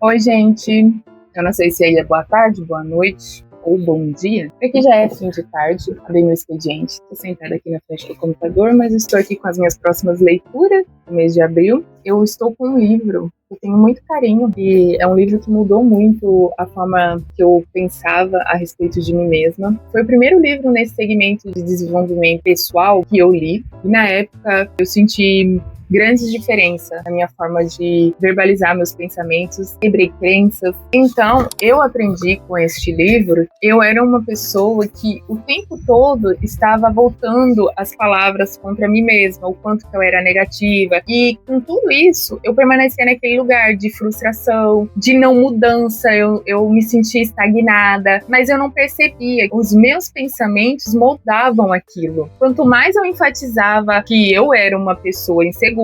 Oi, gente. Eu não sei se aí é boa tarde, boa noite ou bom dia. Aqui já é fim de tarde, abri meu expediente. Estou sentada aqui na frente do computador, mas estou aqui com as minhas próximas leituras do mês de abril. Eu estou com um livro que eu tenho muito carinho e é um livro que mudou muito a forma que eu pensava a respeito de mim mesma. Foi o primeiro livro nesse segmento de desenvolvimento pessoal que eu li e na época eu senti grandes diferenças na minha forma de verbalizar meus pensamentos, quebrei crenças. Então, eu aprendi com este livro, eu era uma pessoa que o tempo todo estava voltando as palavras contra mim mesma, o quanto que eu era negativa. E com tudo isso, eu permanecia naquele lugar de frustração, de não mudança, eu me sentia estagnada, mas eu não percebia. Os meus pensamentos moldavam aquilo. Quanto mais eu enfatizava que eu era uma pessoa insegura,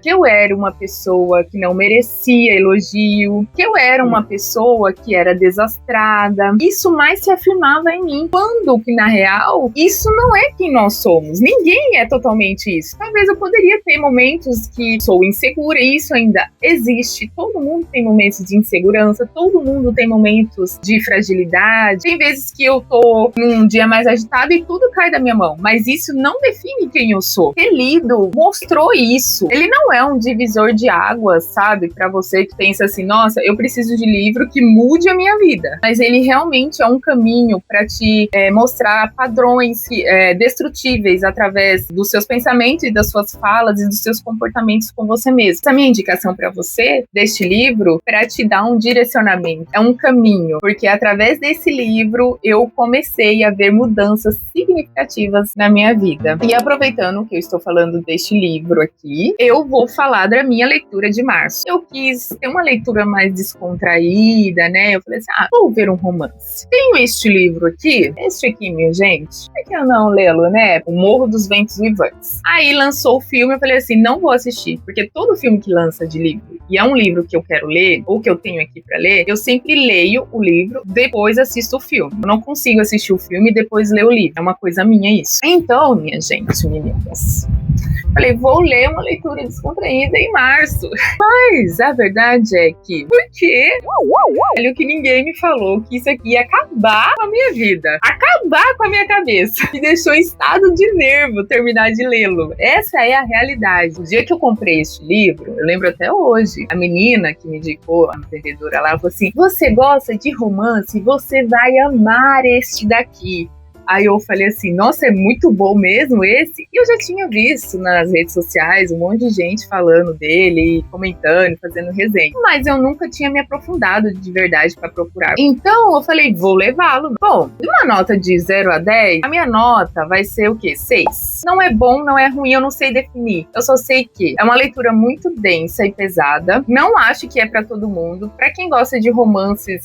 que eu era uma pessoa que não merecia elogio, que eu era uma pessoa que era desastrada, isso mais se afirmava em mim. Quando que, na real, isso não é quem nós somos. Ninguém é totalmente isso. Talvez eu poderia ter momentos que sou insegura, e isso ainda existe. Todo mundo tem momentos de insegurança, todo mundo tem momentos de fragilidade. Tem vezes que eu tô num dia mais agitado e tudo cai da minha mão, mas isso não define quem eu sou. Ter lido mostrou isso. Ele não é um divisor de águas, sabe? Pra você que pensa assim, nossa, eu preciso de livro que mude a minha vida. Mas ele realmente é um caminho pra te mostrar padrões destrutíveis através dos seus pensamentos e das suas falas e dos seus comportamentos com você mesmo. Essa é a minha indicação pra você, deste livro, pra te dar um direcionamento. É um caminho, porque através desse livro eu comecei a ver mudanças significativas na minha vida. E aproveitando que eu estou falando deste livro aqui, eu vou falar da minha leitura de março. Eu quis ter uma leitura mais descontraída, né? Eu falei assim, vou ver um romance. Tenho este livro aqui, minha gente, por que eu não lê-lo, né? O Morro dos Ventos Uivantes. Aí lançou o filme, eu falei assim, não vou assistir, porque todo filme que lança de livro, e é um livro que eu quero ler, ou que eu tenho aqui pra ler, eu sempre leio o livro, depois assisto o filme. Eu não consigo assistir o filme e depois ler o livro. É uma coisa minha isso. Então, minha gente, meninas, falei, vou ler uma leitura descontraída em março. Mas a verdade é que, olha o que ninguém me falou, que isso aqui ia acabar com a minha vida, acabar com a minha cabeça. Me deixou em estado de nervo terminar de lê-lo. Essa é a realidade. O dia que eu comprei este livro, eu lembro até hoje, a menina que me indicou, a vendedora lá, falou assim, você gosta de romance? Você vai amar este daqui. Aí eu falei assim, nossa, é muito bom mesmo esse? E eu já tinha visto nas redes sociais um monte de gente falando dele, comentando, fazendo resenha. Mas eu nunca tinha me aprofundado de verdade para procurar. Então eu falei, vou levá-lo. Bom, de uma nota de 0 a 10, a minha nota vai ser o quê? 6. Não é bom, não é ruim, eu não sei definir. Eu só sei que é uma leitura muito densa e pesada. Não acho que é para todo mundo. Para quem gosta de romances,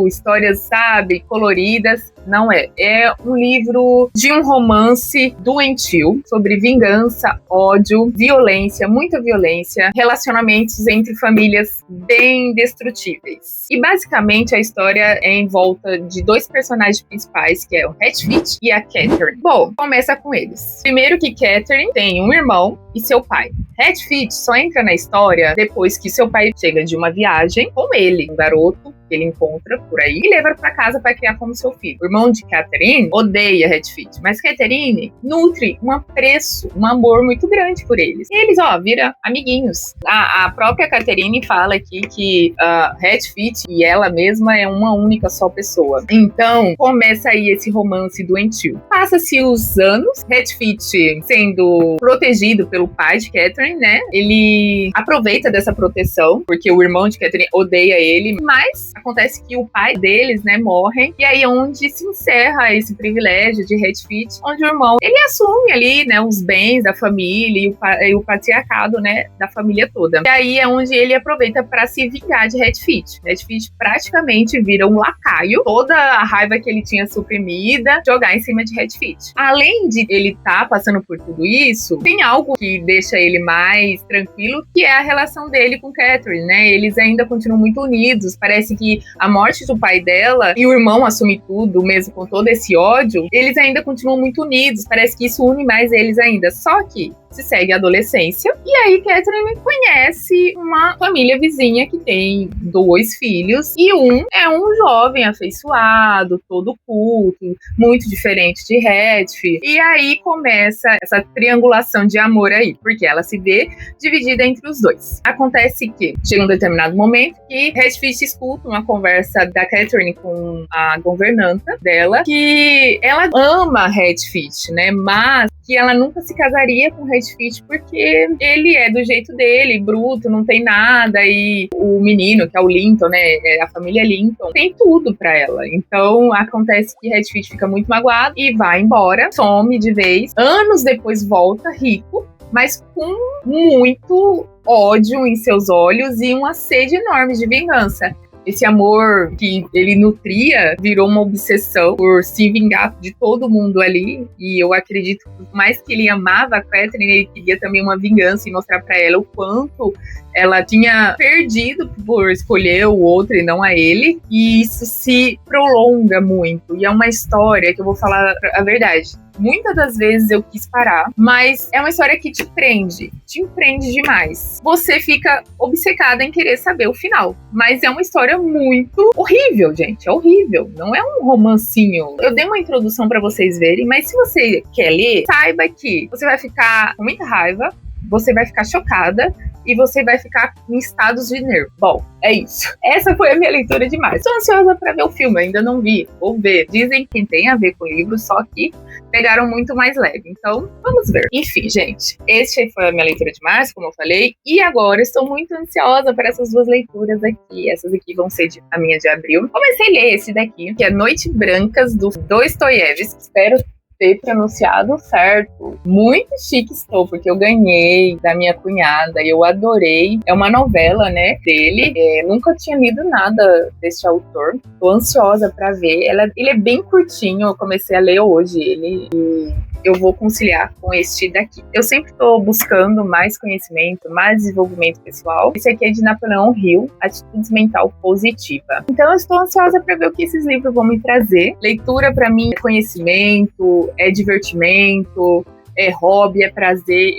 histórias, sabe, coloridas, não é. É um livro de um romance doentio sobre vingança, ódio, violência, muita violência, relacionamentos entre famílias bem destrutíveis. E basicamente a história é em volta de dois personagens principais, que é o Heathfield e a Catherine. Bom, começa com eles. Primeiro que Catherine tem um irmão e seu pai. Heathfield só entra na história depois que seu pai chega de uma viagem com ele, um garoto que ele encontra por aí, e leva pra casa para criar como seu filho. O irmão de Catherine odeia Heathfield, mas Catherine nutre um apreço, um amor muito grande por eles. E eles, viram amiguinhos. A própria Catherine fala aqui que Heathfield e ela mesma é uma única só pessoa. Então, começa aí esse romance doentio. Passa-se os anos, Heathfield sendo protegido pelo pai de Catherine, né? Ele aproveita dessa proteção, porque o irmão de Catherine odeia ele, mas acontece que o pai deles, né, morre, e aí é onde se encerra esse privilégio de Heathfield, onde o irmão, ele assume ali, né, os bens da família e o patriarcado, né, da família toda. E aí é onde ele aproveita para se vingar de Heathfield. Heathfield praticamente vira um lacaio, toda a raiva que ele tinha suprimida, jogar em cima de Heathfield. Além de ele estar passando por tudo isso, tem algo que deixa ele mais tranquilo, que é a relação dele com Catherine, né? Eles ainda continuam muito unidos, parece que que a morte do pai dela e o irmão assume tudo, mesmo com todo esse ódio, eles ainda continuam muito unidos. Parece que isso une mais eles ainda. Só que se segue a adolescência, e aí Catherine conhece uma família vizinha que tem 2 filhos, e um é um jovem afeiçoado, todo culto, muito diferente de Hedwig, e aí começa essa triangulação de amor aí, porque ela se vê dividida entre os dois. Acontece que chega um determinado momento que Hedwig escuta uma conversa da Catherine com a governanta dela, que ela ama Hedwig, né, mas que ela nunca se casaria com Hedwig porque ele é do jeito dele, bruto, não tem nada, e o menino, que é o Linton, né, a família Linton, tem tudo pra ela. Então acontece que Hedwig fica muito magoado e vai embora, some de vez. Anos depois volta rico, mas com muito ódio em seus olhos e uma sede enorme de vingança. Esse amor que ele nutria virou uma obsessão por se vingar de todo mundo ali. E eu acredito que, por mais que ele amava a Catherine, ele queria também uma vingança e mostrar pra ela o quanto ela tinha perdido por escolher o outro e não a ele. E isso se prolonga muito. E é uma história que eu vou falar a verdade. Muitas das vezes eu quis parar, mas é uma história que te prende demais. Você fica obcecada em querer saber o final, mas é uma história muito horrível, gente, é horrível, não é um romancinho. Eu dei uma introdução pra vocês verem, mas se você quer ler, saiba que você vai ficar com muita raiva, você vai ficar chocada e você vai ficar em estados de nervo. Bom, é isso. Essa foi a minha leitura de março. Estou ansiosa para ver o filme, ainda não vi. Vou ver. Dizem que tem a ver com o livro, só que pegaram muito mais leve. Então, vamos ver. Enfim, gente, esse foi a minha leitura de março, como eu falei. E agora estou muito ansiosa para essas 2 leituras aqui. Essas aqui vão ser a minha de abril. Comecei a ler esse daqui, que é Noites Brancas, do Dostoiévski. Espero ter pronunciado certo. Muito chique estou, porque eu ganhei da minha cunhada e eu adorei. É uma novela, né, dele. Nunca tinha lido nada desse autor. Tô ansiosa para ver. Ele é bem curtinho, eu comecei a ler hoje ele e eu vou conciliar com este daqui. Eu sempre estou buscando mais conhecimento, mais desenvolvimento pessoal. Esse aqui é de Napoleão Hill, Atitudes Mental Positiva. Então eu estou ansiosa para ver o que esses livros vão me trazer. Leitura para mim é conhecimento, é divertimento, é hobby, é prazer.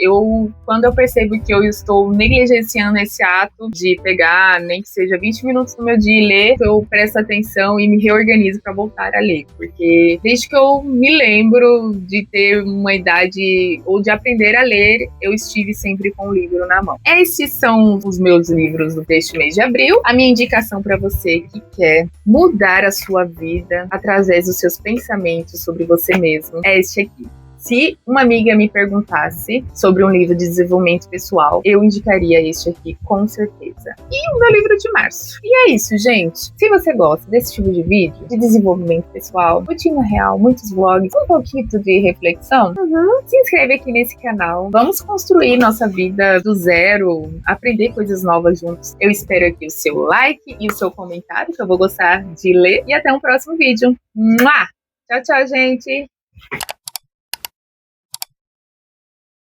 Quando eu percebo que eu estou negligenciando esse ato de pegar, nem que seja 20 minutos do meu dia e ler, eu presto atenção e me reorganizo para voltar a ler. Porque desde que eu me lembro de ter uma idade ou de aprender a ler, eu estive sempre com o livro na mão. Esses são os meus livros deste mês de abril. A minha indicação para você que quer mudar a sua vida através dos seus pensamentos sobre você mesmo é este aqui. Se uma amiga me perguntasse sobre um livro de desenvolvimento pessoal, eu indicaria este aqui, com certeza. E o meu livro de março. E é isso, gente. Se você gosta desse tipo de vídeo, de desenvolvimento pessoal, rotina real, muitos vlogs, um pouquinho de reflexão, se inscreve aqui nesse canal. Vamos construir nossa vida do zero, aprender coisas novas juntos. Eu espero aqui o seu like e o seu comentário, que eu vou gostar de ler. E até um próximo vídeo. Mua! Tchau, tchau, gente!